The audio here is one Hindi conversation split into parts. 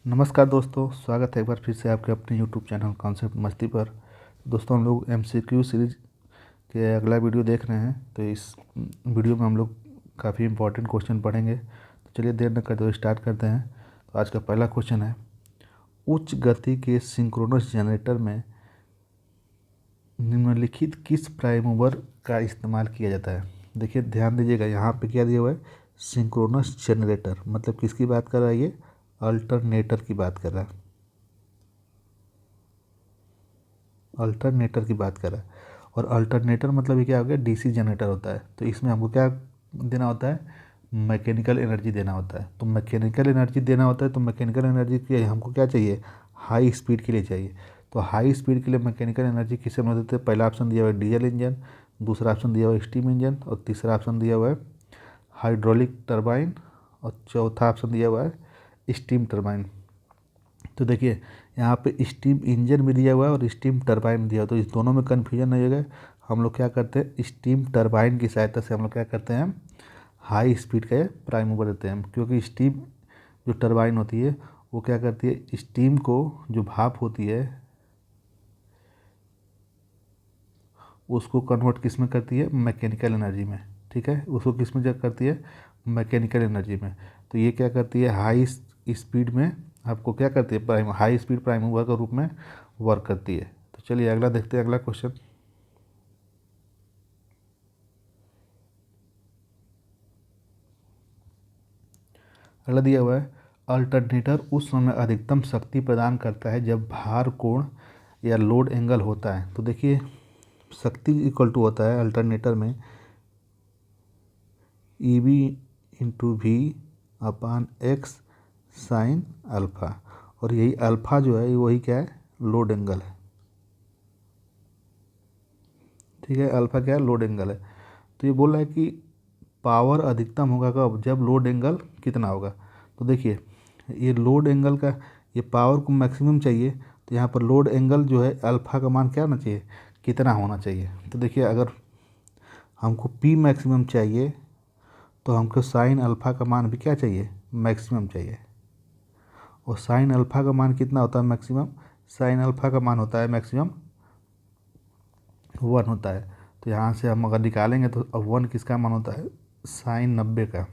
नमस्कार दोस्तों, स्वागत है एक बार फिर से आपके अपने YouTube चैनल कॉन्सेप्ट मस्ती पर। दोस्तों, हम लोग MCQ सीरीज के अगला वीडियो देख रहे हैं। तो इस वीडियो में हम लोग काफ़ी इंपॉर्टेंट क्वेश्चन पढ़ेंगे। तो चलिए देर न करते हुए स्टार्ट करते हैं। तो आज का पहला क्वेश्चन है, उच्च गति के सिंक्रोनस जनरेटर में निम्नलिखित किस प्राइम मूवर का इस्तेमाल किया जाता है। देखिए ध्यान दीजिएगा, यहाँ पे क्या दिया हुआ है, सिंक्रोनस जनरेटर। मतलब किसकी बात कर रहा है, ये अल्टरनेटर की बात कर रहा है। अल्टरनेटर की बात कर रहा है। और अल्टरनेटर मतलब ये क्या हो गया, डीसी जनरेटर होता है। तो इसमें हमको क्या देना होता है, मैकेनिकल एनर्जी देना होता है। तो मैकेनिकल एनर्जी देना होता है, तो मैकेनिकल एनर्जी के हमको क्या चाहिए, हाई स्पीड के लिए चाहिए। तो हाई स्पीड के लिए मैकेनिकल एनर्जी किससे मदद देते हैं। पहला ऑप्शन दिया हुआ है डीजल इंजन, दूसरा ऑप्शन दिया हुआ है स्टीम इंजन, और तीसरा ऑप्शन दिया हुआ है हाइड्रोलिक टरबाइन, और चौथा ऑप्शन दिया हुआ है स्टीम टरबाइन। तो देखिए यहाँ पे स्टीम इंजन भी दिया हुआ है और स्टीम टरबाइन भी दिया हुआ है। तो इस दोनों में कन्फ्यूजन नहीं होगा। हम लोग क्या करते हैं, स्टीम टरबाइन की सहायता से हम लोग क्या करते हैं, हाई स्पीड का प्राइम मूवर देते हैं। क्योंकि स्टीम जो टरबाइन होती है वो क्या करती है, स्टीम को जो भाप होती है उसको कन्वर्ट किस में करती है, मैकेनिकल एनर्जी में। ठीक है, उसको किस में करती है, मैकेनिकल एनर्जी में। तो ये क्या करती है, हाई स्पीड में आपको क्या करती है, prime high speed prime mover के रूप में वर्क करती है। तो चलिए अगला देखते हैं, अगला क्वेश्चन। अगला दिया हुआ है, अल्टरनेटर उस समय अधिकतम शक्ति प्रदान करता है जब भार कोण या लोड एंगल होता है। तो देखिए शक्ति इक्वल टू होता है अल्टरनेटर में EB into V upon x sine alpha. और यही अल्फ़ा जो है वही क्या है, लोड एंगल है। ठीक है, अल्फ़ा क्या है, लोड एंगल है। तो ये बोल रहा है कि पावर अधिकतम होगा कब, जब लोड एंगल कितना होगा। तो देखिए ये लोड एंगल का, ये पावर को मैक्सिमम चाहिए। तो यहाँ पर लोड एंगल जो है अल्फ़ा का मान क्या होना चाहिए, कितना होना चाहिए। तो देखिए अगर हमको P मैक्सिमम चाहिए तो हमको साइन अल्फ़ा का मान भी क्या चाहिए, मैक्सिमम चाहिए। और साइन अल्फ़ा का मान कितना होता है, मैक्सिमम। साइन अल्फ़ा का मान होता है मैक्सिमम 1 होता है। तो यहाँ से हम अगर निकालेंगे तो अब 1 किसका मान होता है, साइन 90 का।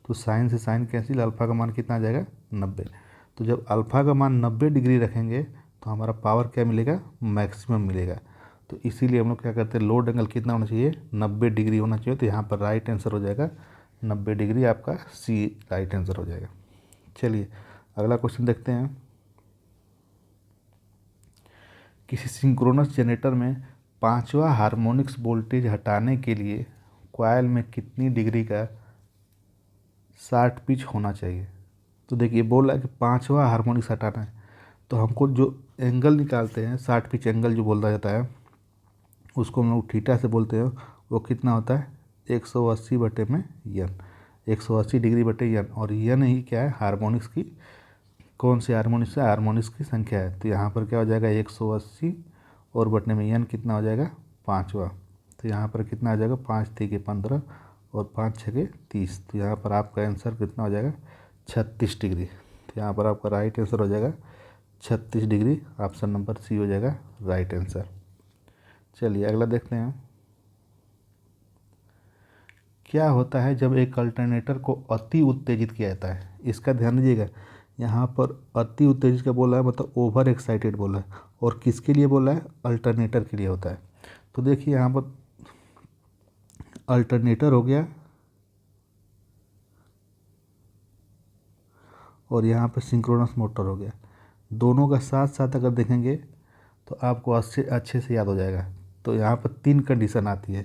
तो साइन से साइन कैंसिल, अल्फ़ा का मान कितना आ जाएगा, 90। तो जब अल्फ़ा का मान 90 डिग्री रखेंगे तो हमारा पावर क्या मिलेगा, मैक्सिमम मिलेगा। तो इसीलिए हम लोग क्या करते हैं, लोड एंगल कितना होना चाहिए, 90 डिग्री होना चाहिए। तो यहाँ पर राइट आंसर हो जाएगा 90 डिग्री, आपका सी राइट आंसर हो जाएगा। चलिए अगला क्वेश्चन देखते हैं। किसी सिंक्रोनस जनरेटर में पांचवा हार्मोनिक्स वोल्टेज हटाने के लिए कॉइल में कितनी डिग्री का शार्ट पिच होना चाहिए। तो देखिए बोल रहा है कि पांचवा हार्मोनिक्स हटाना है। तो हमको जो एंगल निकालते हैं, शार्ट पिच एंगल जो बोला जाता है उसको हम लोग थीटा से बोलते हैं। वो कितना होता है, 180 बटे में यन, 180 डिग्री बटे यन। और यन ही क्या है, हार्मोनिक्स की, कौन सी हार्मोनिक्स है, हार्मोनिक्स की संख्या है। तो यहाँ पर क्या हो जाएगा, 180 और बटने में यन कितना हो जाएगा, पाँचवा। तो यहाँ पर कितना आ जाएगा, 5 3 15 और 5 6 30। तो यहाँ पर आपका आंसर कितना हो जाएगा, 36 डिग्री। तो यहाँ पर आपका राइट आंसर हो जाएगा 36 डिग्री। ऑप्शन नंबर सी हो जाएगा राइट आंसर। चलिए अगला देखते हैं। क्या होता है जब एक अल्टरनेटर को अति उत्तेजित किया जाता है। इसका ध्यान दीजिएगा, यहाँ पर अति उत्तेजित का बोला है, मतलब ओवर एक्साइटेड बोला है। और किसके लिए बोला है, अल्टरनेटर के लिए होता है। तो देखिए यहाँ पर अल्टरनेटर हो गया और यहाँ पर सिंक्रोनस मोटर हो गया। दोनों का साथ साथ अगर देखेंगे तो आपको अच्छे अच्छे से याद हो जाएगा। तो यहाँ पर 3 कंडीशन आती है।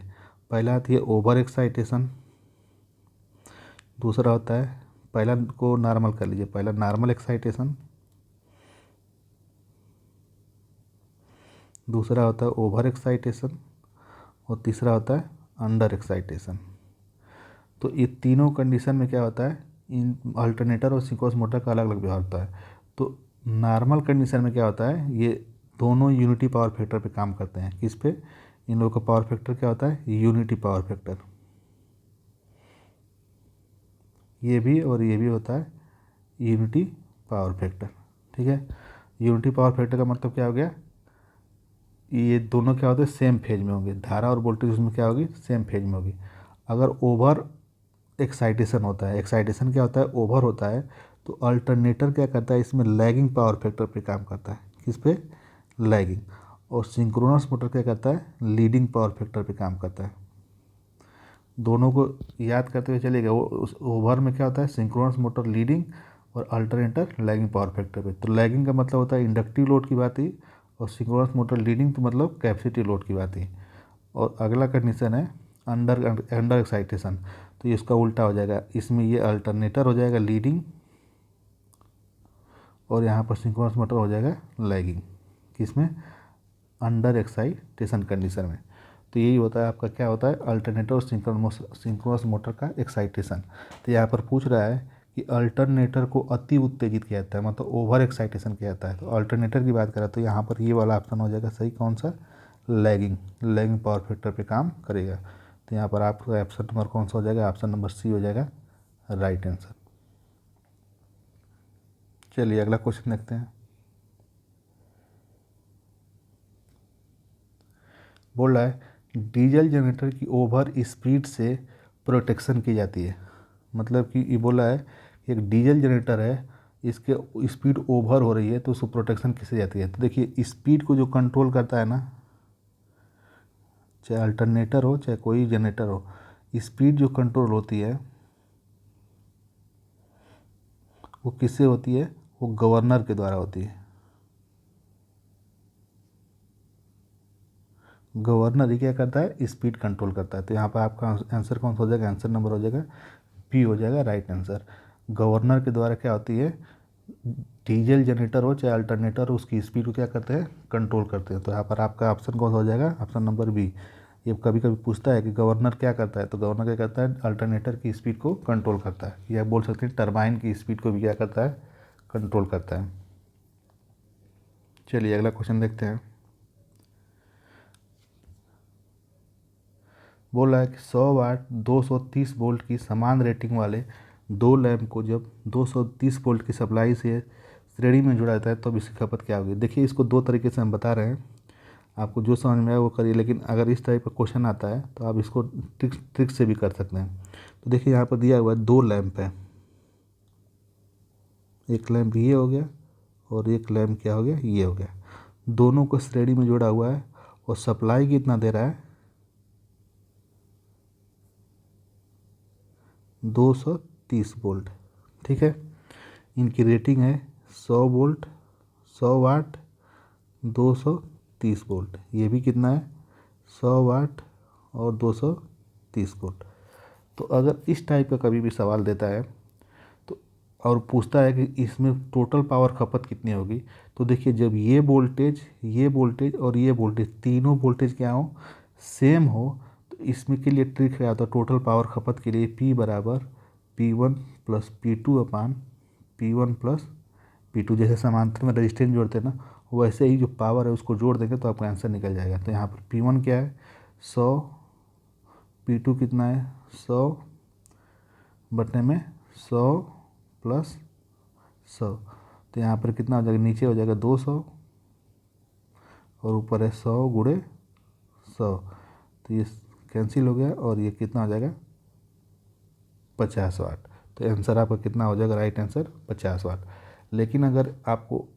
पहला आती है ओवर एक्साइटेशन, दूसरा होता है, पहला को नॉर्मल कर लीजिए, पहला नॉर्मल एक्साइटेशन, दूसरा होता है ओवर एक्साइटेशन, और तीसरा होता है अंडर एक्साइटेशन। तो ये तीनों कंडीशन में क्या होता है, इन अल्टरनेटर और सिंक्रोनस मोटर का अलग अलग व्यवहार होता है। तो नॉर्मल कंडीशन में क्या होता है, ये दोनों यूनिटी पावर फैक्टर पे काम करते हैं। किस पे, इन लोगों का पावर फैक्टर क्या होता है, यूनिटी पावर फैक्टर। ये भी और ये भी होता है यूनिटी पावर फैक्टर। ठीक है, यूनिटी पावर फैक्टर का मतलब क्या हो गया, ये दोनों क्या होते हैं, सेम फेज में होंगे, धारा और वोल्टेज उसमें क्या होगी, सेम फेज में होगी। अगर ओवर एक्साइटेशन होता है, एक्साइटेशन क्या होता है, ओवर होता है, तो अल्टरनेटर क्या करता है, इसमें लैगिंग पावर फैक्टर पे काम करता है। किस पे, लैगिंग। और सिंक्रोनस मोटर क्या करता है, लीडिंग पावर फैक्टर पे काम करता है। दोनों को याद करते हुए चलेगा, वो उस ओवर में क्या होता है, सिंक्रोनस मोटर लीडिंग और अल्टरनेटर लैगिंग पावर फैक्टर पे। तो लैगिंग का मतलब होता है इंडक्टिव लोड की बात ही, और सिंक्रोनस मोटर लीडिंग तो मतलब कैपेसिटी लोड की बात ही। और अगला कंडीशन है अंडर अंडर एक्साइटेशन, तो ये इसका उल्टा हो जाएगा, इसमें ये अल्टरनेटर हो जाएगा लीडिंग और यहाँ पर सिंक्रोनस मोटर हो जाएगा लैगिंग। किसमें, अंडर एक्साइटेशन कंडीशन में। तो यही होता है आपका, क्या होता है, अल्टरनेटर और सिंक्रोनस मोटर का एक्साइटेशन। तो यहाँ पर पूछ रहा है कि अल्टरनेटर को अति उत्तेजित किया जाता है, मतलब ओवर एक्साइटेशन किया जाता है। तो अल्टरनेटर की बात करें तो यहाँ पर ये वाला ऑप्शन हो जाएगा सही, कौन सा, लैगिंग, लैगिंग पावर फैक्टर पे काम करेगा। तो यहाँ पर आपका ऑप्शन नंबर कौन सा हो जाएगा, ऑप्शन नंबर सी हो जाएगा राइट आंसर। चलिए अगला क्वेश्चन देखते हैं। बोल रहा है डीजल जनरेटर की ओवर स्पीड से प्रोटेक्शन की जाती है। मतलब कि ये बोला है कि एक डीजल जनरेटर है, इसके स्पीड ओवर हो रही है तो उसको प्रोटेक्शन किससे जाती है। तो देखिए स्पीड को जो कंट्रोल करता है ना, चाहे अल्टरनेटर हो चाहे कोई जनरेटर हो, स्पीड जो कंट्रोल होती है वो किससे होती है, वो गवर्नर के द्वारा होती है। गवर्नर ही क्या करता है, स्पीड कंट्रोल करता है। तो यहाँ पर आपका आंसर कौन सा हो जाएगा, आंसर नंबर हो जाएगा पी हो जाएगा राइट आंसर। गवर्नर के द्वारा क्या होती है, डीजल जनरेटर हो चाहे अल्टरनेटर हो, उसकी स्पीड को क्या करते हैं, कंट्रोल करते हैं। तो यहाँ पर आपका ऑप्शन कौन सा हो जाएगा, ऑप्शन नंबर बी। ये कभी कभी पूछता है कि गवर्नर क्या करता है, तो गवर्नर क्या करता है, अल्टरनेटर की स्पीड को कंट्रोल करता है, या बोल सकते हैं टरबाइन की स्पीड को भी क्या करता है, कंट्रोल करता है। चलिए अगला क्वेश्चन देखते हैं। बोल रहा है कि 100 वाट 230 वोल्ट की समान रेटिंग वाले दो लैंप को जब 230 वोल्ट की सप्लाई से श्रेणी में जुड़ा जाता है तो अब इसकी खपत क्या होगी। देखिए इसको दो तरीके से हम बता रहे हैं, आपको जो समझ में आए वो करिए, लेकिन अगर इस टाइप का क्वेश्चन आता है तो आप इसको ट्रिक से भी कर सकते हैं। तो देखिए यहाँ पर दिया हुआ है दो लैंप है, एक लैंप ये हो गया और एक लैंप क्या हो गया, ये हो गया। दोनों को श्रेणी में जोड़ा हुआ है और सप्लाई कितना दे रहा है, 230 वोल्ट। ठीक है, इनकी रेटिंग है 100 वोल्ट, 100 वाट, 230 वोल्ट। ये भी कितना है, 100 वाट और 230 वोल्ट। तो अगर इस टाइप का कभी भी सवाल देता है तो और पूछता है कि इसमें टोटल पावर खपत कितनी होगी, तो देखिए जब ये वोल्टेज और ये वोल्टेज तीनों वोल्टेज क्या हो, सेम हो, तो इसमें के लिए ट्रिक क्या होता है, टोटल पावर खपत के लिए P बराबर P1 प्लस P2 अपान P1 प्लस P2। जैसे समांतर में रजिस्टेंस जोड़ते हैं ना, वैसे ही जो पावर है उसको जोड़ देंगे तो आपका आंसर निकल जाएगा। तो यहाँ पर P1 क्या है 100, P2 कितना है 100 बटने में 100 प्लस 100, तो यहाँ पर कितना हो जाएगा, नीचे हो जाएगा 200 और ऊपर है 100 गुणे 100, तो ये कैंसिल हो गया और ये कितना हो जाएगा 50 वाट। तो आंसर आपका कितना हो जाएगा, राइट आंसर 50 वाट। लेकिन अगर आपको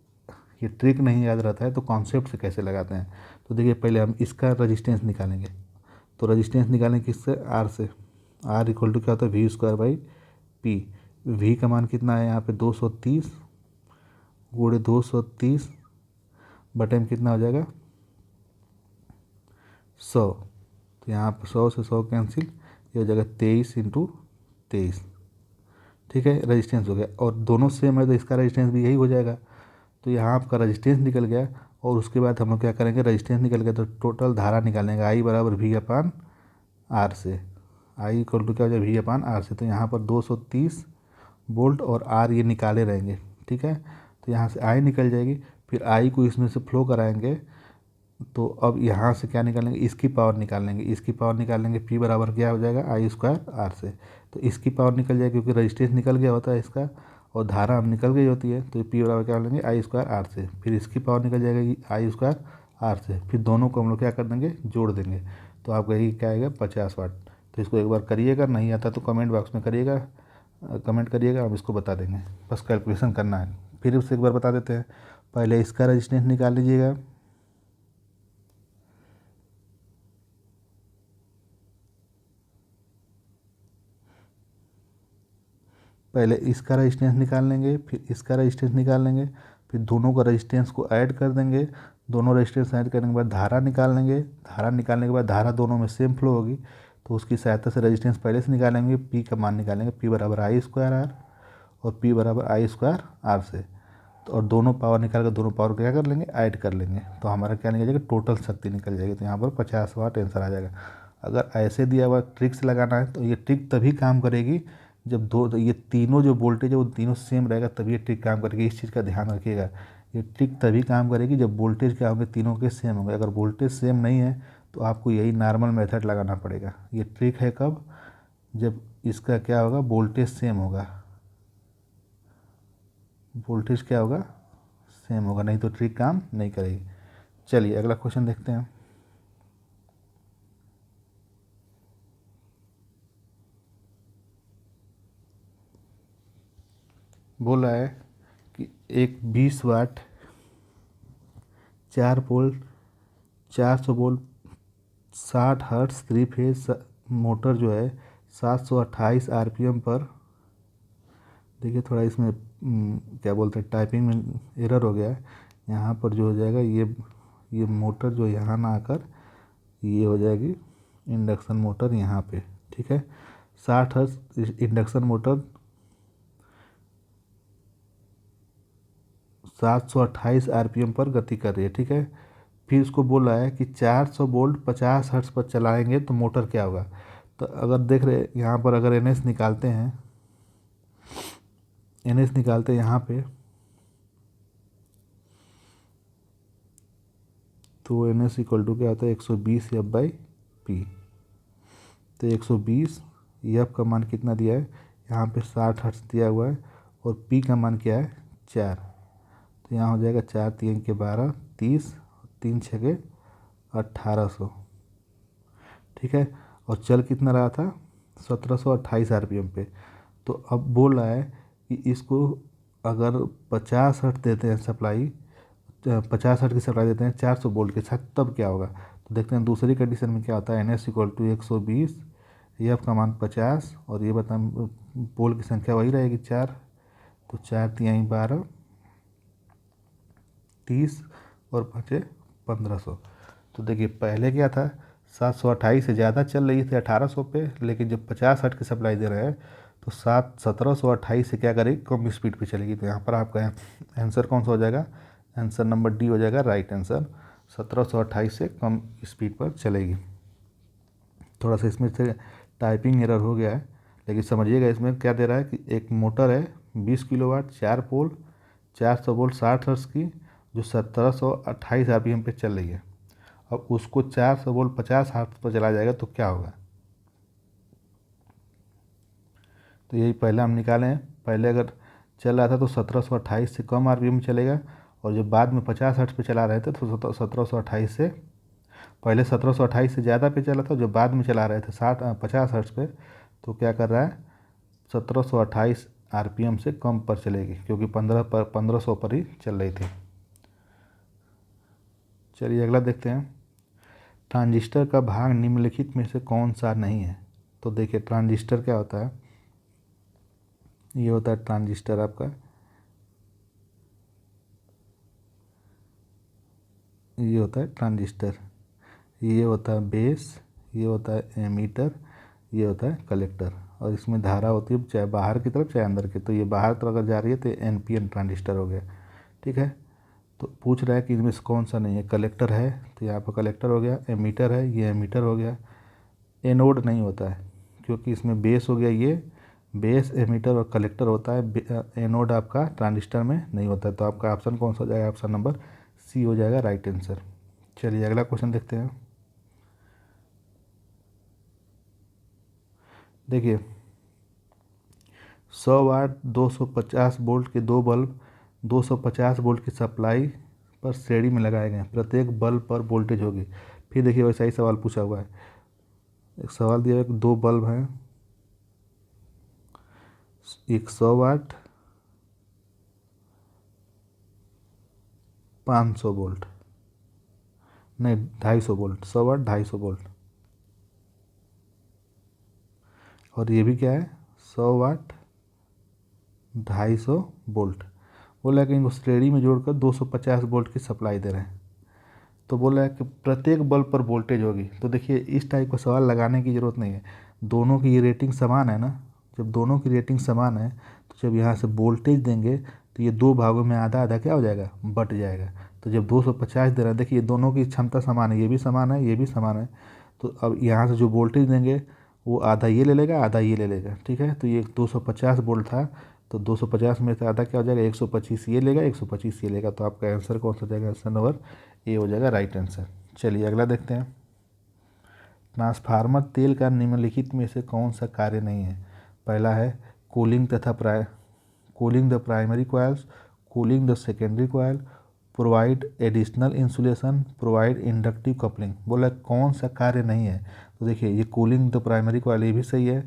ये ट्रिक नहीं याद रहता है तो कॉन्सेप्ट से कैसे लगाते हैं, तो देखिए पहले हम इसका रजिस्टेंस निकालेंगे। तो रजिस्टेंस निकालेंगे किससे, आर से। आर इक्वल टू क्या होता है, V square by P. V का मान कितना है यहाँ पे 230 गुणे 230 बटे में कितना हो जाएगा 100। तो यहाँ पर 100 से 100 कैंसिल, ये हो जाएगा 23 इंटू 23। ठीक है, रजिस्टेंस हो गया और दोनों सेम है तो इसका रजिस्टेंस भी यही हो जाएगा। तो यहाँ आपका रजिस्टेंस निकल गया और उसके बाद हम लोग क्या करेंगे, रजिस्टेंस निकल गया तो टोटल धारा निकालेंगे, आई बराबर वी अपान आर से। आई इक्वल टू क्या हो जाए, वी अपान आर से। तो यहाँ पर 230 वोल्ट और आर ये निकाले रहेंगे। ठीक है, तो यहाँ से आई निकल जाएगी, फिर आई को इसमें से फ्लो कराएंगे, तो अब यहाँ से क्या निकालेंगे, इसकी पावर निकालेंगे। इसकी पावर निकालेंगे पी बराबर क्या हो जाएगा, आई स्क्वायर आर से। तो इसकी पावर निकल जाएगी क्योंकि रजिस्टेंस निकल गया होता है इसका, और धारा अब निकल गई होती है, तो ये P बराबर क्या लेंगे आई स्क्वायर आर से, फिर इसकी पावर निकल जाएगी आई स्क्वायर आर से, फिर दोनों को हम लोग क्या कर देंगे जोड़ देंगे, तो आपका यही क्या आएगा 50 वाट। तो इसको एक बार करिएगा, नहीं आता तो कमेंट बॉक्स में करिएगा, कमेंट करिएगा, हम इसको बता देंगे, बस कैलकुलेशन करना है। फिर उससे एक बार बता देते हैं, पहले इसका रेजिस्टेंस निकाल लीजिएगा, पहले इसका रेजिस्टेंस निकाल लेंगे, फिर इसका रेजिस्टेंस निकाल लेंगे, फिर दोनों का रेजिस्टेंस को ऐड कर देंगे, दोनों रेजिस्टेंस ऐड करने के बाद धारा निकाल लेंगे, धारा निकालने के बाद धारा दोनों में सेम फ्लो होगी, तो उसकी सहायता से रेजिस्टेंस पहले से निकालेंगे, पी का मान निकालेंगे, पी बराबर आई स्क्वायर आर और पी बराबर आई स्क्वायर आर से, तो और दोनों पावर निकाल कर दोनों पावर क्या कर लेंगे ऐड कर लेंगे, तो हमारा क्या निकल जाएगा टोटल शक्ति निकल जाएगी, तो यहाँ पर 50 वाट आंसर आ जाएगा। अगर ऐसे दिया हुआ ट्रिक से लगाना है तो ये ट्रिक तभी काम करेगी जब ये तीनों जो वोल्टेज है वो तीनों सेम रहेगा, तभी ये ट्रिक काम करेगी, इस चीज़ का ध्यान रखिएगा। ये ट्रिक तभी काम करेगी जब वोल्टेज क्या होंगे तीनों के सेम होंगे, अगर वोल्टेज सेम नहीं है तो आपको यही नॉर्मल मेथड लगाना पड़ेगा। ये ट्रिक है कब, जब इसका क्या होगा वोल्टेज सेम होगा, वोल्टेज क्या होगा सेम होगा, नहीं तो ट्रिक काम नहीं करेगी। चलिए अगला क्वेश्चन देखते हैं। बोला है कि एक 20 वाट 4 पोल 400 वोल्ट 60 हर्ट्ज 3 फेज मोटर जो है 728 आरपीएम पर, देखिए थोड़ा इसमें क्या बोलते हैं टाइपिंग में एरर हो गया है, यहाँ पर जो हो जाएगा ये मोटर जो यहाँ ना आकर ये हो जाएगी इंडक्शन मोटर यहाँ पे, ठीक है। 60 हर्ट्ज इंडक्शन मोटर 728 आरपीएम पर गति कर रही है, ठीक है। फिर उसको बोला है कि 400 वोल्ट 50 हर्ट्ज पर चलाएंगे तो मोटर क्या होगा। तो अगर देख रहे यहाँ पर अगर एनएस निकालते हैं, एनएस निकालते हैं यहाँ पे, तो एनएस इक्वल टू क्या होता है 120 एफ बाई पी। तो 120 एफ का मान कितना दिया है यहाँ पे 60 हर्ट्ज दिया हुआ है, और पी का मान क्या है 4, तो यहाँ हो जाएगा 4 3 के 12 30 3 6 के 1800, ठीक है। और चल कितना रहा था 1728 आरपीएम पे। तो अब बोल रहा है कि इसको अगर 50 हर्ट्ज देते हैं सप्लाई, 50 हर्ट्ज की सप्लाई देते हैं 400 वोल्ट के साथ, तब क्या होगा। तो देखते हैं दूसरी कंडीशन में क्या होता है, N S equal to 120 F का मान 50, और ये बताएं पोल की संख्या वही रहेगी 4, तो 4 3 12 30 और 5 1500। तो देखिए पहले क्या था 728 से ज़्यादा चल रही थी 1800 पे, लेकिन जब 50 हर्ट्ज की सप्लाई दे रहे हैं तो 1728 से क्या करेगी कम स्पीड पे चलेगी। तो यहाँ पर आपका आंसर कौन सा हो जाएगा, आंसर नंबर डी हो जाएगा राइट आंसर, 1728 से कम स्पीड पर चलेगी। थोड़ा सा इसमें से टाइपिंग एरर हो गया है, लेकिन समझिएगा इसमें क्या दे रहा है कि एक मोटर है 20 किलोवाट 4 पोल 400 वोल्ट 60 हर्ट्ज की, जो 1728 आरपीएम पे चल रही है। अब उसको 400 वोल्ट 50 हर्ट्ज पर चला जाएगा तो क्या होगा। तो यही पहले हम निकाले हैं, पहले अगर चल रहा था तो 1728 से कम आरपीएम में चलेगा, और जब बाद में 50 हर्ट्ज पे चला रहे थे तो 1728 से, पहले 1728 से ज़्यादा पे चला था, जो बाद में चला रहे थे 50 हर्ट्ज पे, तो क्या कर रहा है 1728 आरपीएम से कम पर चलेगी, क्योंकि 1500 पर ही चल रही थी। चलिए अगला देखते हैं, ट्रांजिस्टर का भाग निम्नलिखित में से कौन सा नहीं है। तो देखिए ट्रांजिस्टर क्या होता है, ये होता है ट्रांजिस्टर आपका, ये होता है ट्रांजिस्टर, ये होता है बेस, ये होता है एमीटर, ये होता है कलेक्टर, और इसमें धारा होती है चाहे बाहर की तरफ चाहे अंदर की। तो ये बाहर तरफ अगर जा रही है तो एनपीएन ट्रांजिस्टर हो गया, ठीक है। तो पूछ रहा है कि इनमें से कौन सा नहीं है, कलेक्टर है तो यहाँ पर कलेक्टर हो गया, एमीटर है ये एमीटर हो गया, एनोड नहीं होता है क्योंकि इसमें बेस हो गया, ये बेस एमीटर और कलेक्टर होता है, एनोड आपका ट्रांजिस्टर में नहीं होता है। तो आपका ऑप्शन कौन सा हो जाएगा, ऑप्शन नंबर सी हो जाएगा राइट आंसर। चलिए अगला क्वेश्चन देखते हैं। देखिए 100 वाट 250 वोल्ट के दो बल्ब 250 वोल्ट की सप्लाई पर श्रेणी में लगाए गए हैं, प्रत्येक बल्ब पर वोल्टेज होगी। फिर देखिए वैसा ही सवाल पूछा हुआ है। एक सवाल दिया है कि दो बल्ब हैं, एक 100 वाट 500 वोल्ट, नहीं 250 वोल्ट, 100 वाट 250 वोल्ट, और ये भी क्या है 100 वाट 250 वोल्ट। बोला कि इनको श्रेणी में जोड़कर 250 वोल्ट की सप्लाई दे रहे हैं। तो बोला है कि प्रत्येक बल्ब पर वोल्टेज होगी। तो देखिए इस टाइप का सवाल लगाने की ज़रूरत नहीं है, दोनों की ये रेटिंग समान है ना। जब दोनों की रेटिंग समान है तो जब यहाँ से वोल्टेज देंगे तो ये दो भागों में आधा आधा क्या हो जाएगा, बट जाएगा। तो जब 250 दे रहा है, देखिए दोनों की क्षमता समान है, ये भी समान है, ये भी समान है। तो अब यहाँ से जो वोल्टेज देंगे वो आधा ये ले लेगा, आधा ये ले लेगा, ठीक है। तो ये 250 वोल्ट था, तो 250 में से आधा क्या हो जाएगा, 125 ये लेगा, 125 ये लेगा। तो आपका आंसर कौन सा हो जाएगा, आंसर नंबर ए हो जाएगा राइट आंसर। चलिए अगला देखते हैं। ट्रांसफार्मर तेल का निम्नलिखित में से कौन सा कार्य नहीं है। पहला है cooling the primary coils, cooling the secondary coil, provide additional insulation, provide inductive coupling. बोला कौन सा कार्य नहीं है। तो देखिए ये कूलिंग द प्राइमरी कॉइल ये भी सही है,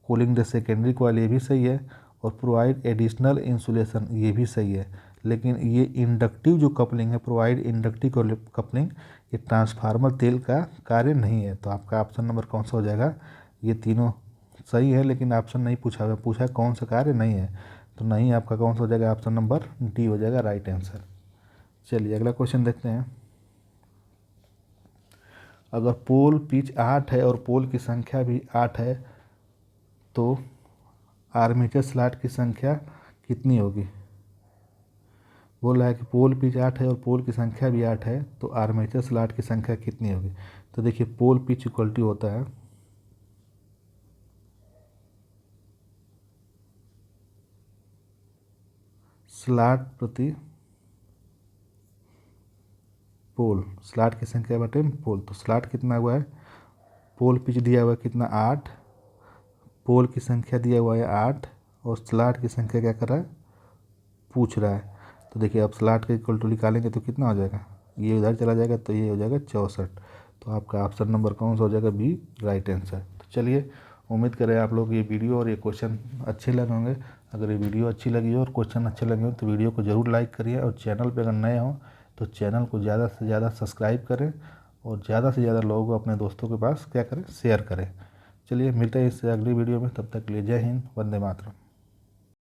कूलिंग द सेकेंडरी कॉइल ये भी सही है, और प्रोवाइड एडिशनल इंसुलेशन ये भी सही है। लेकिन ये इंडक्टिव जो कपलिंग है, प्रोवाइड इंडक्टिव कपलिंग, ये ट्रांसफार्मर तेल का कार्य नहीं है। तो आपका ऑप्शन नंबर कौन सा हो जाएगा, ये तीनों सही है लेकिन ऑप्शन नहीं पूछा हुआ, पूछा कौन सा कार्य नहीं है। तो नहीं आपका कौन सा हो जाएगा, ऑप्शन नंबर डी हो जाएगा राइट आंसर। चलिए अगला क्वेश्चन देखते हैं। अगर पोल पिच 8 है और पोल की संख्या भी 8 है तो आर्मेचर स्लॉट की संख्या कितनी होगी। बोल रहा है कि पोल पिच 8 है और पोल की संख्या भी 8 है तो आर्मेचर स्लॉट की संख्या कितनी होगी। तो देखिए पोल पिच इक्वलिटी होता है स्लॉट प्रति पोल, स्लॉट की संख्या बटे पोल। तो स्लॉट कितना हुआ है, पोल पिच दिया हुआ है कितना 8, पोल की संख्या दिया हुआ है 8, और स्लॉट की संख्या क्या कर रहा है, पूछ रहा है। तो देखिए अब स्लॉट का इक्वल टू निकालेंगे तो कितना हो जाएगा, ये उधर चला जाएगा तो ये हो जाएगा 64। तो आपका ऑप्शन नंबर कौन सा हो जाएगा, बी राइट आंसर। तो चलिए उम्मीद करें आप लोग ये वीडियो और ये क्वेश्चन अच्छे लगे होंगे। अगर ये वीडियो अच्छी लगी हो और क्वेश्चन अच्छे लगे हो तो वीडियो को ज़रूर लाइक करिए, और चैनल पर अगर नए हो तो चैनल को ज़्यादा से ज़्यादा सब्सक्राइब करें, और ज़्यादा से ज़्यादा लोगों को अपने दोस्तों के पास क्या करें, शेयर करें। चलिए मिलते हैं इससे अगली वीडियो में, तब तक के लिए जय हिंद, वंदे मातरम।